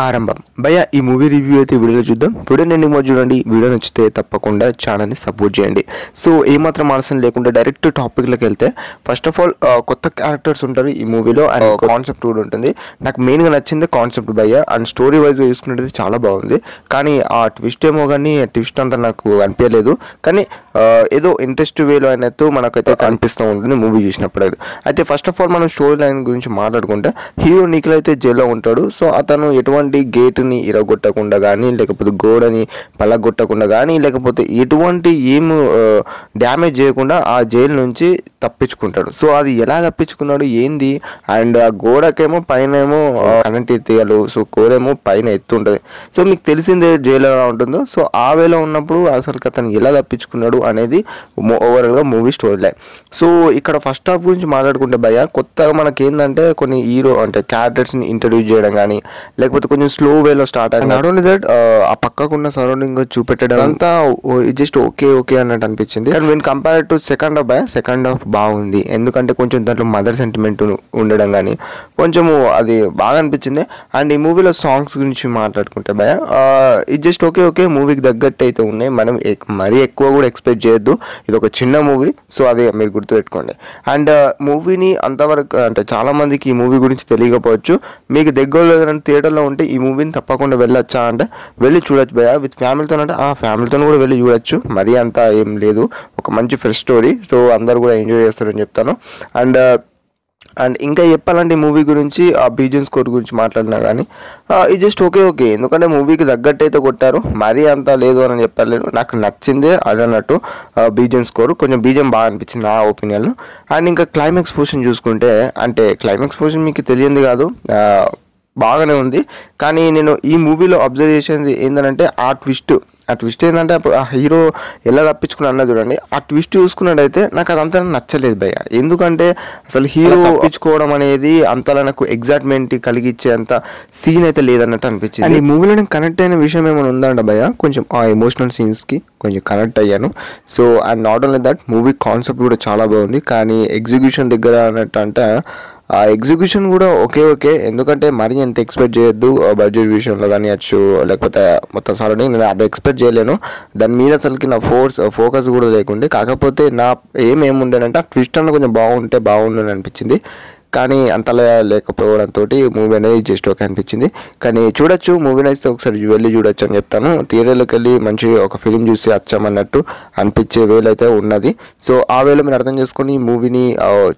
ఆరంభం భయ్య ఈ మూవీ రివ్యూ అయితే వీడియోలో చూద్దాం. వీడియో ఎండింగ్ వరకు చూడండి. వీడియో నచ్చితే తప్పకుండా ఛానల్ని సపోర్ట్ చేయండి. సో ఏమాత్రం ఆలస్యం లేకుండా డైరెక్ట్ టాపిక్లోకి వెళ్తే ఫస్ట్ ఆఫ్ ఆల్ కొత్త క్యారెక్టర్స్ ఉంటారు ఈ మూవీలో అండ్ కాన్సెప్ట్ కూడా ఉంటుంది. నాకు మెయిన్గా నచ్చింది కాన్సెప్ట్ భయ్య అండ్ స్టోరీ వైజ్గా చూసుకునేది చాలా బాగుంది. కానీ ఆ ట్విస్ట్ ఏమో కానీ ట్విస్ట్ అంతా నాకు అనిపించలేదు. కానీ ఏదో ఇంట్రెస్ట్ వేలో అయినట్టు మనకైతే కనిపిస్తూ ఉంటుంది మూవీ చూసినప్పుడు. అయితే ఫస్ట్ ఆఫ్ ఆల్ మనం స్టోరీ లైన్ గురించి మాట్లాడుకుంటే హీరో నిఖిల్ అయితే జైల్లో ఉంటాడు. సో అతను ఎటువంటి గేటుని ఇరగొట్టకుండా కానీ లేకపోతే గోడని పలగొట్టకుండా కానీ లేకపోతే ఎటువంటి ఏం డ్యామేజ్ చేయకుండా ఆ జైలు నుంచి తప్పించుకుంటాడు. సో అది ఎలా తప్పించుకున్నాడు ఏంది అండ్ ఆ గోడకేమో పైన ఏమో కరెంట్ తీయాలి. సో గోడేమో పైన ఎత్తుంటుంది. సో మీకు తెలిసిందే జైలు ఎలా ఉంటుందో. సో ఆ వేలో ఉన్నప్పుడు అసలు అతను ఎలా తప్పించుకున్నాడు అనేది ఓవరాల్గా మూవీ స్టోరీ లైన్. సో ఇక్కడ ఫస్ట్ హాఫ్ గురించి మాట్లాడుకుంటే భయ్య కొత్తగా మనకేందంటే కొన్ని హీరో అంటే క్యారెక్టర్స్ని ఇంట్రడ్యూస్ చేయడం కానీ లేకపోతే కొంచెం స్లో వేలో స్టార్ట్ అయ్యింది. నాట్ ఓన్లీ దట్ ఆ పక్కకున్న సరౌండింగ్ చూపెట్టడం అంతా జస్ట్ ఓకే అన్నట్టు అనిపించింది. And when compare to second half second half బాగుంది. ఎందుకంటే కొంచెం దాంట్లో మదర్ సెంటిమెంట్ ఉండడం కానీ కొంచెము అది బాగా అనిపించింది. అండ్ ఈ మూవీలో సాంగ్స్ గురించి మాట్లాడుకుంటే భయ ఇది జస్ట్ ఓకే మూవీకి తగ్గట్టు అయితే ఉన్నాయి. మనం మరీ ఎక్కువ కూడా ఎక్స్పెక్ట్ చేయొద్దు. ఇది ఒక చిన్న మూవీ. సో అది మీరు గుర్తుపెట్టుకోండి. అండ్ మూవీని అంతవరకు అంటే చాలా మందికి ఈ మూవీ గురించి తెలియకపోవచ్చు. మీకు దగ్గరలో ఏదైనా థియేటర్లో ఉంటే ఈ మూవీని తప్పకుండా వెళ్ళొచ్చా అంటే వెళ్ళి చూడొచ్చు భయ. విత్ ఫ్యామిలీతో అంటే ఆ ఫ్యామిలీతో కూడా వెళ్ళి చూడొచ్చు. మరీ అంతా ఏం లేదు. ఒక మంచి ఫ్రెష్ స్టోరీ. సో అందరు కూడా ఎంజాయ్ చేస్తారని చెప్తాను. అండ్ ఇంకా చెప్పాలంటే ఈ మూవీ గురించి ఆ బీజిఎం స్కోర్ గురించి మాట్లాడినా కానీ ఇది జస్ట్ ఓకే ఎందుకంటే మూవీకి తగ్గట్టు అయితే కొట్టారు. మరీ అంతా లేదు అని చెప్పలేదు. నాకు నచ్చిందే అది అన్నట్టు బీజిఎం స్కోర్ కొంచెం బీజిఎం బాగా అనిపించింది నా ఒపీనియన్లో. అండ్ ఇంకా క్లైమాక్స్ పోర్షన్ చూసుకుంటే అంటే క్లైమాక్స్ పోర్షన్ మీకు తెలియంది కాదు బాగానే ఉంది. కానీ నేను ఈ మూవీలో అబ్జర్వ్ చేసేది ఏంటంటే ఆ ట్విస్ట్ ఏంటంటే అప్పుడు ఆ హీరో ఎలా తప్పించుకుని అన్న చూడండి. ఆ ట్విస్ట్ చూసుకున్నట్టయితే నాకు అదంతా నచ్చలేదు భయ్య. ఎందుకంటే అసలు హీరో తప్పించుకోవడం అనేది అంతలా నాకు ఎగ్జైట్మెంట్ కలిగించే అంత సీన్ అయితే లేదన్నట్టు అనిపించింది. అండ్ ఈ మూవీలో నేను కనెక్ట్ అయిన విషయం ఏమైనా ఉందంట భయ్య. కొంచెం ఆ ఎమోషనల్ సీన్స్కి కొంచెం కనెక్ట్ అయ్యాను. So and not only that movie concept కూడా చాలా బాగుంది. కానీ ఎగ్జిక్యూషన్ దగ్గర అన్నట్టు అంటే ఆ ఎగ్జిక్యూషన్ కూడా ఓకే ఎందుకంటే మరీ ఎంత ఎక్స్పెక్ట్ చేయొద్దు బడ్జెట్ విషయంలో కానీ వచ్చు లేకపోతే మొత్తం సరౌండింగ్ నేను అది ఎక్స్పెక్ట్ చేయలేను. దాని మీద అసలుకి నా ఫోకస్ కూడా లేకుండే. కాకపోతే నా ఏముండేనంటే ఆ ట్విస్ట్ అన్న కొంచెం బాగుండని అనిపించింది. కానీ అంతలా లేకపోవడంతో మూవీ అనేది జస్ట్ ఓకే అనిపించింది. కానీ చూడొచ్చు మూవీని అయితే ఒకసారి వెళ్ళి చూడొచ్చు అని చెప్తాను. థియేటర్లోకి వెళ్ళి మంచి ఒక ఫిలిం చూసి వచ్చామన్నట్టు అనిపించే వేలు అయితే ఉన్నది. సో ఆ వేలో మీరు అర్థం చేసుకొని ఈ మూవీని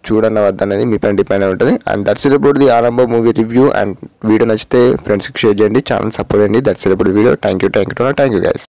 చూడన్న వద్దనేది మీ పైన డిపెండ్ అయి ఉంటుంది. And that's it about the ఆరంభ మూవీ రివ్యూ. అండ్ వీడియో నచ్చితే ఫ్రెండ్స్కి షేర్ చేయండి, ఛానల్ సపోర్ట్ చేయండి. That's it about video. Thank you guys.